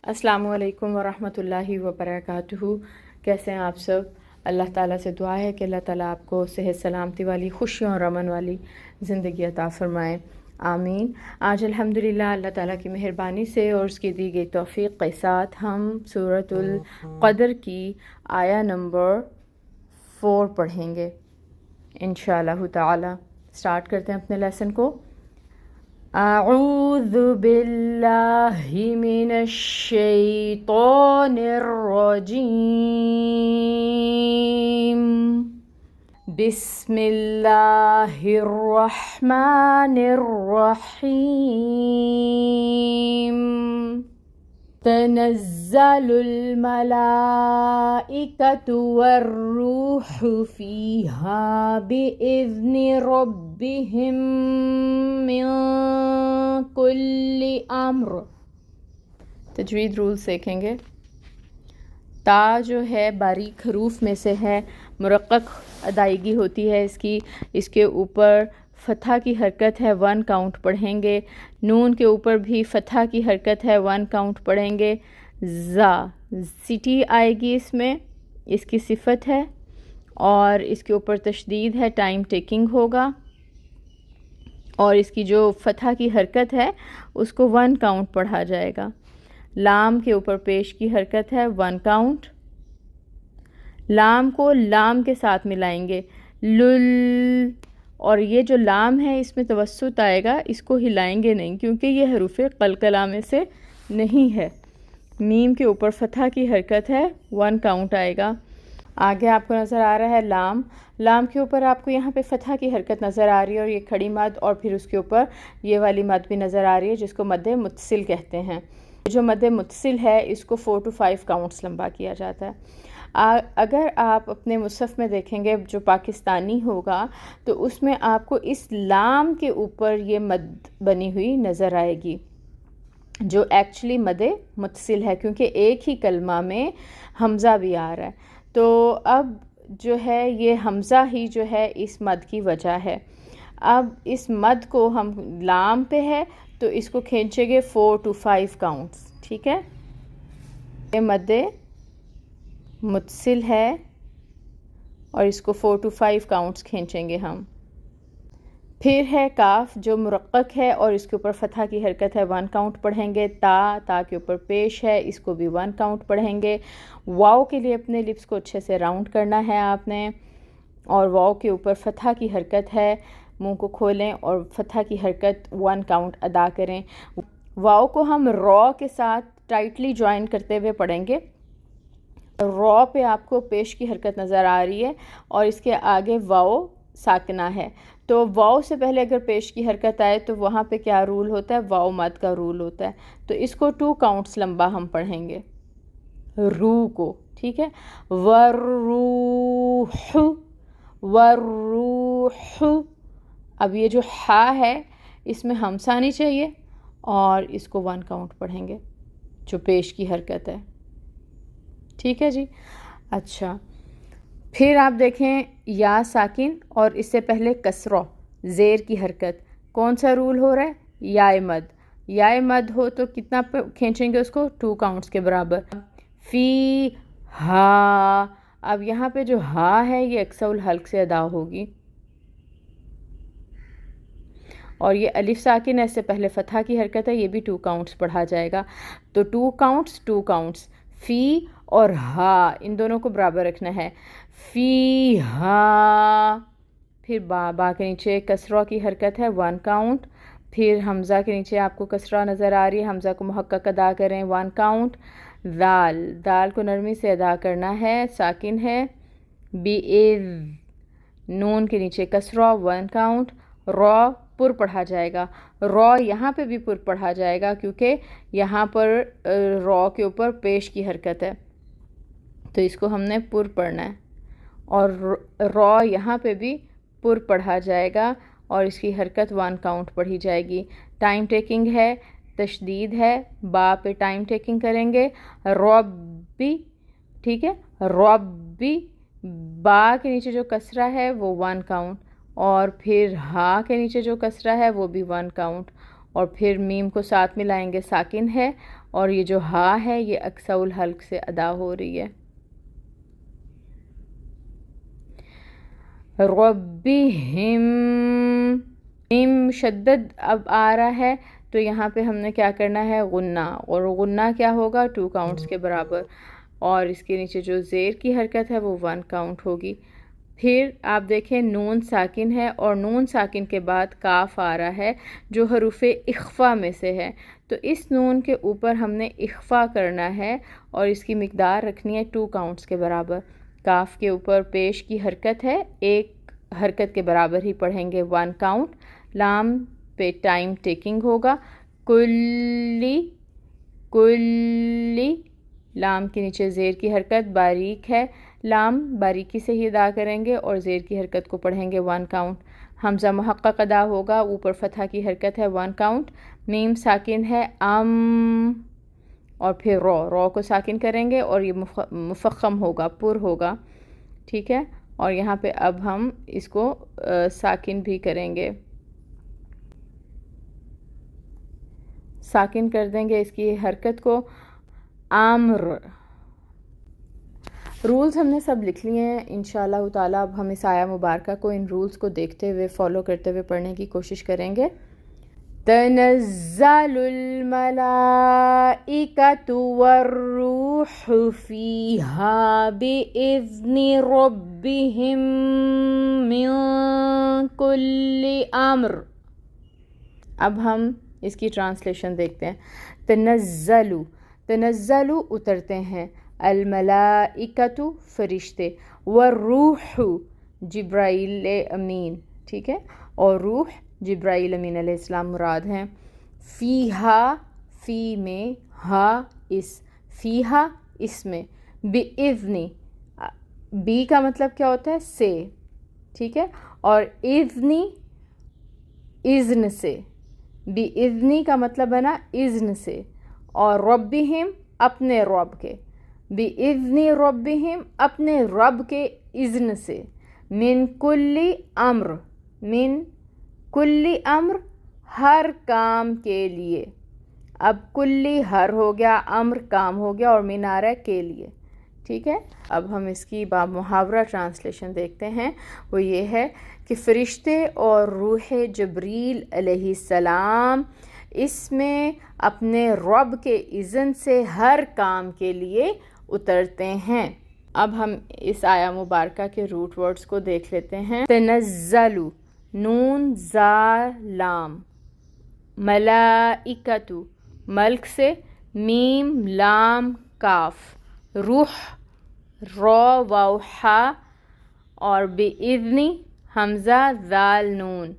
अस्सलामु अलैकुम वरहमतुल्लाहि वबरकातुहू। कैसे हैं आप सब? अल्लाह ताला से दुआ है कि अल्लाह ताला आपको सेहत सलामती वाली, खुशियों और अमन वाली ज़िंदगी अता फ़रमाए, आमीन। आज अल्हम्दुलिल्लाह अल्लाह ताला की मेहरबानी से और उसकी दी गई तौफ़ीक़ के साथ हम सूरतुल क़द्र की आया नंबर 4 पढ़ेंगे इंशाअल्लाह ताला। स्टार्ट करते हैं अपने लेसन को। अऊज़ु बिल्लाहि मिनश शैतानिर रजीम। बिस्मिल्लाहिर रहमानिर रहीम। तनज़्ज़लुल मलाइकतु वर्रूहु फ़ीहा बिइज़्नि रब्बिहिम मिन कुल्लि अम्र। तजवीद रूल सीखेंगे। ता जो है बारीक हरूफ में से है, मुरक्कक अदायगी होती है इसकी। इसके ऊपर फ़तह की हरकत है, 1 काउंट पढ़ेंगे। नून के ऊपर भी फ़तह की हरकत है, 1 काउंट पढ़ेंगे। ज़ा सिटी आएगी इसमें, इसकी सिफत है। और इसके ऊपर तशदीद है, टाइम टेकिंग होगा। और इसकी जो फ़तह की हरकत है उसको 1 काउंट पढ़ा जाएगा। लाम के ऊपर पेश की हरकत है, 1 काउंट। लाम को लाम के साथ मिलाएंगे, लुल। और ये जो लाम है इसमें तवस्सुत आएगा, इसको हिलाएंगे नहीं क्योंकि ये हरूफ़े क़लक़ला में से नहीं है। मीम के ऊपर फ़तह की हरकत है, 1 काउंट आएगा। आगे आपको नज़र आ रहा है लाम। लाम के ऊपर आपको यहाँ पे फ़तह की हरकत नज़र आ रही है और ये खड़ी मद, और फिर उसके ऊपर ये वाली मद भी नज़र आ रही है जिसको मद्दे मुत्सिल कहते हैं। जो मद्दे मुत्सिल है इसको 4 to 5 काउंट्स लंबा किया जाता है। अगर आप अपने मुसहफ़ में देखेंगे जो पाकिस्तानी होगा तो उसमें आपको इस लाम के ऊपर ये मद बनी हुई नज़र आएगी जो एक्चुअली मद मुत्सिल है, क्योंकि एक ही कलमा में हमज़ा भी आ रहा है। तो अब जो है ये हमज़ा ही जो है इस मद की वजह है। अब इस मद को हम लाम पे है तो इसको खींचेंगे 4 to 5 काउंट्स, ठीक है। ये मद मुत्सिल है और इसको 4 to 5 काउंट्स खींचेंगे हम। फिर है काफ जो मुरक्कक है और इसके ऊपर फ़तह की हरकत है, 1 काउंट पढ़ेंगे। ता के ऊपर पेश है, इसको भी 1 काउंट पढ़ेंगे। वाव के लिए अपने लिप्स को अच्छे से राउंड करना है आपने, और वाव के ऊपर फ़तह की हरकत है, मुंह को खोलें और फ़तह की हरकत 1 काउंट अदा करें। वाव को हम रॉ के साथ टाइटली ज्वाइन करते हुए पढ़ेंगे। रॉ पे आपको पेश की हरकत नज़र आ रही है और इसके आगे वाव साकना है। तो वाव से पहले अगर पेश की हरकत आए तो वहाँ पे क्या रूल होता है, वाव मद का रूल होता है। तो इसको 2 काउंट्स लंबा हम पढ़ेंगे रू को, ठीक है। वर्रूह, वर्रूह। अब ये जो हा है इसमें हमसा नहीं चाहिए और इसको 1 काउंट पढ़ेंगे जो पेश की हरकत है, ठीक है जी। अच्छा, फिर आप देखें या साकिन और इससे पहले कसरा ज़ेर की हरकत, कौन सा रूल हो रहा है, याय मद। याय मद हो तो कितना खींचेंगे उसको, 2 काउंट्स के बराबर। फ़ी हा, अब यहाँ पे जो हा है ये अक्सउल हल्क से अदा होगी और ये अलिफ साकिन है, इससे पहले फ़तह की हरकत है, ये भी 2 काउंट्स पढ़ा जाएगा। तो 2 काउंट्स 2 काउंट्स। फ़ी और हा इन दोनों को बराबर रखना है, फ़ी हा। फिर बा के नीचे कसरा की हरकत है, 1 काउंट। फिर हमज़ा के नीचे आपको कसरा नज़र आ रही है, हमज़ा को मुहक्कक अदा करें, 1 काउंट। दाल को नरमी से अदा करना है, साकिन है। बिइज़, नून के नीचे कसरा, 1 काउंट। रॉ पुर पढ़ा जाएगा, रॉ यहाँ पे भी पुर पढ़ा जाएगा क्योंकि यहाँ पर रॉ के ऊपर पेश की हरकत है तो इसको हमने पुर पढ़ना है। और रॉ यहाँ पे भी पुर पढ़ा जाएगा और इसकी हरकत 1 काउंट पढ़ी जाएगी। टाइम टेकिंग है, तशदीद है, बा पे टाइम टेकिंग करेंगे। रॉबी, ठीक है, रॉबी। बा के नीचे जो कसरा है वो 1 काउंट, और फिर हा के नीचे जो कसरा है वो भी 1 काउंट, और फिर मीम को साथ मिलाएंगे, साकिन है, اور یہ جو ہا ہے یہ اقصی الحلق سے ادا ہو رہی ہے. ربہم، میم شدد اب آ رہا ہے تو یہاں پہ ہم نے کیا کرنا ہے غنہ، اور غنہ کیا ہوگا 2 کاؤنٹس کے برابر، اور اس کے نیچے جو زیر کی حرکت ہے وہ 1 کاؤنٹ ہوگی. پھر آپ دیکھیں نون ساکن ہے اور نون ساکن کے بعد کاف آ رہا ہے جو حروف اخفا میں سے ہے، تو اس نون کے اوپر ہم نے اخفا کرنا ہے اور اس کی مقدار رکھنی ہے 2 کاؤنٹس کے برابر. کاف کے اوپر پیش کی حرکت ہے، ایک حرکت کے برابر ہی پڑھیں گے 1 کاؤنٹ. لام پہ ٹائم ٹیکنگ ہوگا، کلی کلی، لام کے نیچے زیر کی حرکت باریک ہے، لام باریکی سے ہی ادا کریں گے اور زیر کی حرکت کو پڑھیں گے 1 کاؤنٹ. حمزہ محقق ادا ہوگا، اوپر فتحہ کی حرکت ہے 1 کاؤنٹ. میم ساکن ہے اور پھر رو کو ساکن کریں گے اور یہ مفخم ہوگا، پر ہوگا، ٹھیک ہے. اور یہاں پہ اب ہم اس کو ساکن بھی کریں گے، ساکن کر دیں گے اس کی حرکت کو. عامر. رولز ہم نے سب لکھ لیے ہیں انشاءاللہ تعالیٰ. اب ہم اس آیہ مبارکہ کو ان رولز کو دیکھتے ہوئے فالو کرتے ہوئے پڑھنے کی کوشش کریں گے. تنزل الملائکۃ والروح فیہا بإذن ربہم من کل امر. اب ہم اس کی ٹرانسلیشن دیکھتے ہیں. تنزل اترتے ہیں، الملائکۃ فرشتے، والروح جبرائیل امین، ٹھیک ہے، اور روح جبرائیل امین علیہ السلام مراد ہیں. فیہا، فی میں، ہا اس، فیہا اس میں، بِإِذْنِ، بی کا مطلب کیا ہوتا ہے سے، ٹھیک ہے، اور اذنی اذن سے، بِإِذْنِ کا مطلب ہے نا اذن سے، اور ربہم اپنے رب کے، بِإِذْنِ ربہم اپنے رب کے اذن سے، من کل امر، من کل امر ہر کام کے لیے. اب کلی ہر ہو گیا، امر کام ہو گیا، اور من آ رہا ہے کے لیے، ٹھیک ہے. اب ہم اس کی محاورہ ٹرانسلیشن دیکھتے ہیں. وہ یہ ہے کہ فرشتے اور روح جبریل علیہ السلام اس میں اپنے رب کے اذن سے ہر کام کے لیے اترتے ہیں. اب ہم اس آیہ مبارکہ کے روٹ ورڈز کو دیکھ لیتے ہیں. تنزلو، نون زا لام، ملائکۃ ملک سے، میم لام کاف، روح رو واو ہا، اور بِإِذْنِ حمزہ ذال نون،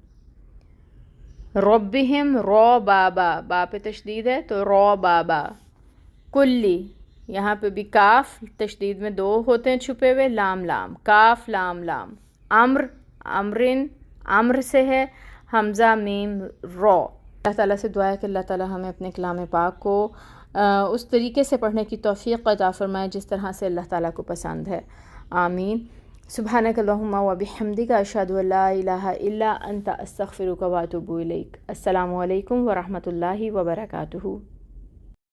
ربہم رو بابا، با پہ تشدید ہے تو رو بابا، کلی یہاں پہ بھی کاف تشدید میں 2 ہوتے ہیں چھپے ہوئے، لام لام، کاف لام لام، امر امرن امر سے ہے، حمزہ میم رو. اللہ تعالیٰ سے دعا ہے کہ اللہ تعالیٰ ہمیں اپنے کلام پاک کو اس طریقے سے پڑھنے کی توفیق عطا فرمائے جس طرح سے اللہ تعالیٰ کو پسند ہے. آمین. سبحانک اللہم و بحمدک، اشہد ان لا الہ الا انت، استغفرک و اتوب الیک. السلام علیکم ورحمۃ اللہ وبرکاتہ.